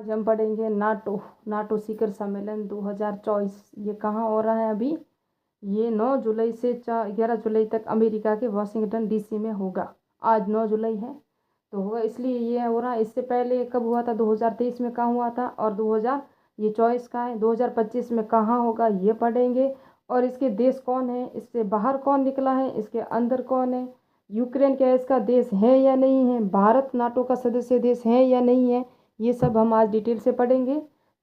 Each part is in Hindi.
आज हम पढ़ेंगे नाटो नाटो शिखर सम्मेलन 2024। ये कहाँ हो रहा है अभी? ये 9 जुलाई से 11 जुलाई तक अमेरिका के वाशिंगटन डीसी में होगा। आज 9 जुलाई है तो होगा, इसलिए ये हो रहा है। इससे पहले कब हुआ था? 2023 में कहाँ हुआ था? और 2000 ये 24 का है, 2025 में कहाँ होगा ये पढ़ेंगे। और इसके देश कौन है, इससे बाहर कौन निकला है, इसके अंदर कौन है, यूक्रेन क्या इसका देश है या नहीं है, भारत नाटो का सदस्य देश है या नहीं है, ये सब हम आज डिटेल से पढ़ेंगे।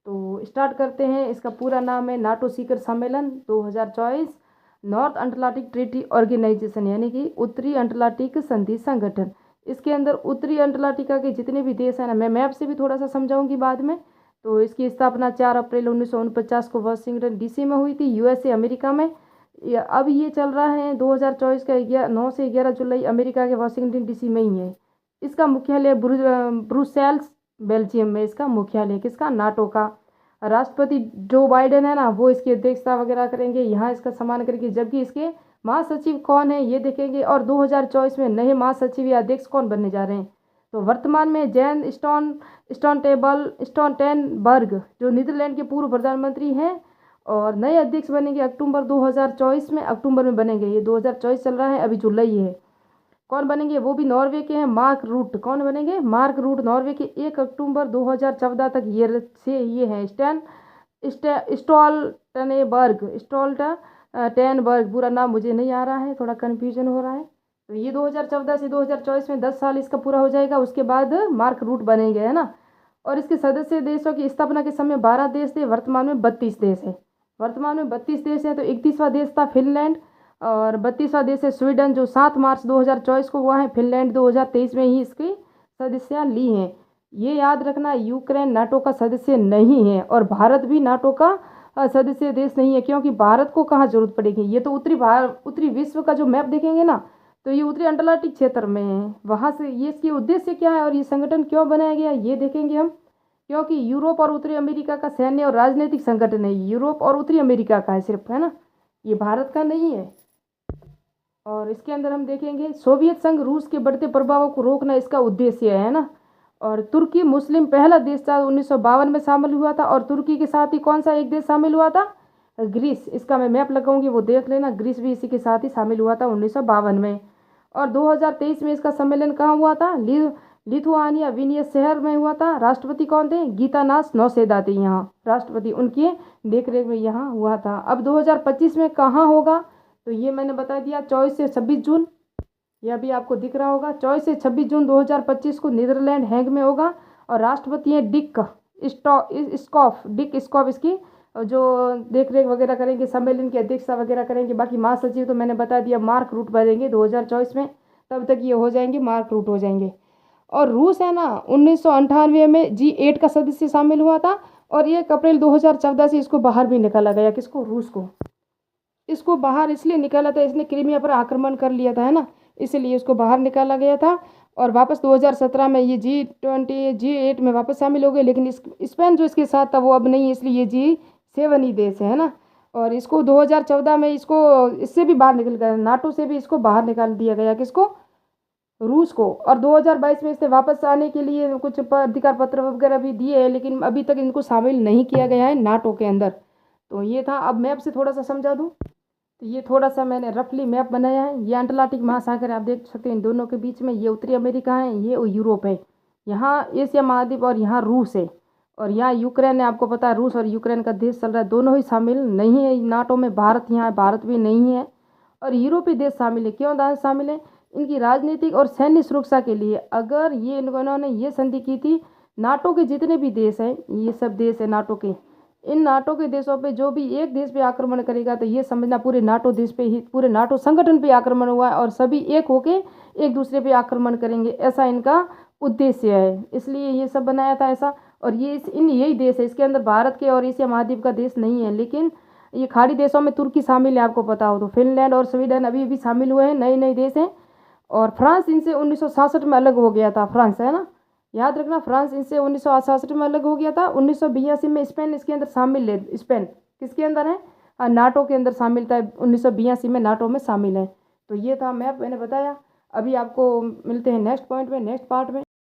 तो स्टार्ट करते हैं। इसका पूरा नाम है नाटो शिखर सम्मेलन 2024 नॉर्थ अटलांटिक ट्रीटी ऑर्गेनाइजेशन, यानी कि उत्तरी अटलांटिक संधि संगठन। इसके अंदर उत्तरी अटलांटिका के जितने भी देश हैं ना, मैं मैप से भी थोड़ा सा समझाऊंगी बाद में। तो इसकी स्थापना 4 अप्रैल 1949 को वाशिंगटन डीसी में हुई थी, यूएसए अमेरिका में। अब ये चल रहा है 2024 का 9 से 11 जुलाई अमेरिका के वाशिंगटन डीसी में ही है। इसका मुख्यालय ब्रुसेल्स बेल्जियम में इसका मुख्यालय, किसका? नाटो का। राष्ट्रपति जो बाइडेन है ना, वो इसकी अध्यक्षता वगैरह करेंगे, यहाँ इसका सम्मान करेंगे। जबकि इसके महासचिव कौन है ये देखेंगे, और 2024 में नए महासचिव या अध्यक्ष कौन बनने जा रहे हैं। तो वर्तमान में जैन स्टोल्टेनबर्ग जो नीदरलैंड के पूर्व प्रधानमंत्री हैं, और नए अध्यक्ष बनेंगे अक्टूबर 2024 में, अक्टूबर में बनेंगे। ये 2024 चल रहा है, अभी जुलाई है। कौन बनेंगे? वो भी नॉर्वे के हैं, मार्क रूट। कौन बनेंगे? मार्क रूट, नॉर्वे के। 1 अक्टूबर 2014 तक ये हैं स्टोल्टनबर्ग। पूरा नाम मुझे नहीं आ रहा है, थोड़ा कन्फ्यूजन हो रहा है। तो ये 2014 से 2024 में 10 साल इसका पूरा हो जाएगा। उसके बाद मार्क रूट बनेंगे, है ना। और इसके सदस्य देशों की स्थापना के समय 12 देश थे, वर्तमान में 32 देश है। वर्तमान में 32 देश हैं। तो 31वां देश था फिनलैंड, और 32वां देश है स्वीडन, जो 7 मार्च 2024 को हुआ है। फिनलैंड 2023 में ही इसकी सदस्यता ली हैं। ये याद रखना, यूक्रेन नाटो का सदस्य नहीं है, और भारत भी नाटो का सदस्य देश नहीं है, क्योंकि भारत को कहाँ जरूरत पड़ेगी। ये तो उत्तरी विश्व का जो मैप देखेंगे ना, तो ये उत्तरी अटलांटिक क्षेत्र में है। वहाँ से ये इसके उद्देश्य क्या है और ये संगठन क्यों बनाया गया ये देखेंगे हम। क्योंकि यूरोप और उत्तरी अमेरिका का सैन्य और राजनीतिक संगठन है। यूरोप और उत्तरी अमेरिका का है सिर्फ, है ना, ये भारत का नहीं है। और इसके अंदर हम देखेंगे सोवियत संघ रूस के बढ़ते प्रभावों को रोकना इसका उद्देश्य है ना। और तुर्की मुस्लिम पहला देश था, 1952 में शामिल हुआ था। और तुर्की के साथ ही कौन सा एक देश शामिल हुआ था? ग्रीस। इसका मैं मैप लगाऊंगी, वो देख लेना। ग्रीस भी इसी के साथ ही शामिल हुआ था 1952 में। और 2023 में इसका सम्मेलन कहाँ हुआ था? लिथुआनिया विनियस शहर में हुआ था। राष्ट्रपति कौन थे? गीतानास नौसेदा थे यहाँ राष्ट्रपति, उनके देखरेख में यहाँ हुआ था। अब 2025 में कहाँ होगा? तो ये मैंने बता दिया, 24 से 26 जून। यह भी आपको दिख रहा होगा, 24 से 26 जून 2025 को नीदरलैंड हैग में होगा। और राष्ट्रपति हैं डिक स्कॉफ इसकी जो देख रेख वगैरह करेंगे, सम्मेलन की अध्यक्षता वगैरह करेंगे। बाकी महासचिव तो मैंने बता दिया, मार्क रूट बनेंगे 2024 में। तब तक ये हो जाएंगे, मार्क रूट हो जाएंगे। और रूस है ना, 1998 में G8 का सदस्य शामिल हुआ था। और 1 अप्रैल 2014 से इसको बाहर भी निकाला गया। किसको? रूस को। इसको बाहर इसलिए निकाला था, इसने क्रीमिया पर आक्रमण कर लिया था, है ना, इसलिए इसको बाहर निकाला गया था। और वापस 2017 में ये G8 में वापस शामिल हो गए। लेकिन स्पेन जो इसके साथ था वो अब नहीं है, इसलिए ये G7 ही देश है ना। और इसको 2014 में इसको इससे भी बाहर निकल गया, नाटो से भी इसको बाहर निकाल दिया गया। किसको? रूस को। और 2022 में इससे वापस आने के लिए कुछ अधिकार पत्र वगैरह भी दिए हैं, लेकिन अभी तक इनको शामिल नहीं किया गया है नाटो के अंदर। तो ये था। अब मैप से थोड़ा सा समझा दूँ, तो ये थोड़ा सा मैंने रफली मैप बनाया है। ये अटलांटिक महासागर आप देख सकते हैं, इन दोनों के बीच में ये उत्तरी अमेरिका है, ये यूरोप है। यहाँ एशिया महाद्वीप, और यहाँ रूस है। और यहाँ यूक्रेन है, आपको पता है रूस और यूक्रेन का देश चल रहा है, दोनों ही शामिल नहीं है नाटो में। भारत यहाँ है, भारत भी नहीं है। और यूरोपीय देश शामिल है। क्यों देश शामिल है? इनकी राजनीतिक और सैन्य सुरक्षा के लिए। अगर ये इन्होंने ये संधि की थी, नाटो के जितने भी देश हैं, ये सब देश है नाटो के, इन नाटो के देशों पे जो भी एक देश पे आक्रमण करेगा, तो ये समझना पूरे नाटो देश पे ही, पूरे नाटो संगठन पे आक्रमण हुआ है। और सभी एक होके एक दूसरे पे आक्रमण करेंगे, ऐसा इनका उद्देश्य है। इसलिए ये सब बनाया था ऐसा। और ये यही देश है, इसके अंदर भारत के और एशिया महाद्वीप का देश नहीं है। लेकिन ये खाड़ी देशों में तुर्की शामिल है, आपको पता हो तो। फिनलैंड और स्वीडन अभी भी शामिल हुए हैं, नए नए देश हैं। और फ्रांस इनसे 1967 में अलग हो गया था, फ्रांस, है ना, याद रखना। फ्रांस इनसे 1967 में अलग हो गया था। 1982 में स्पेन इसके अंदर शामिल है। स्पेन किसके अंदर है? नाटो के अंदर शामिल था, 1982 में नाटो में शामिल है। तो ये था मैप, मैंने बताया। अभी आपको मिलते हैं नेक्स्ट पॉइंट में, नेक्स्ट पार्ट में।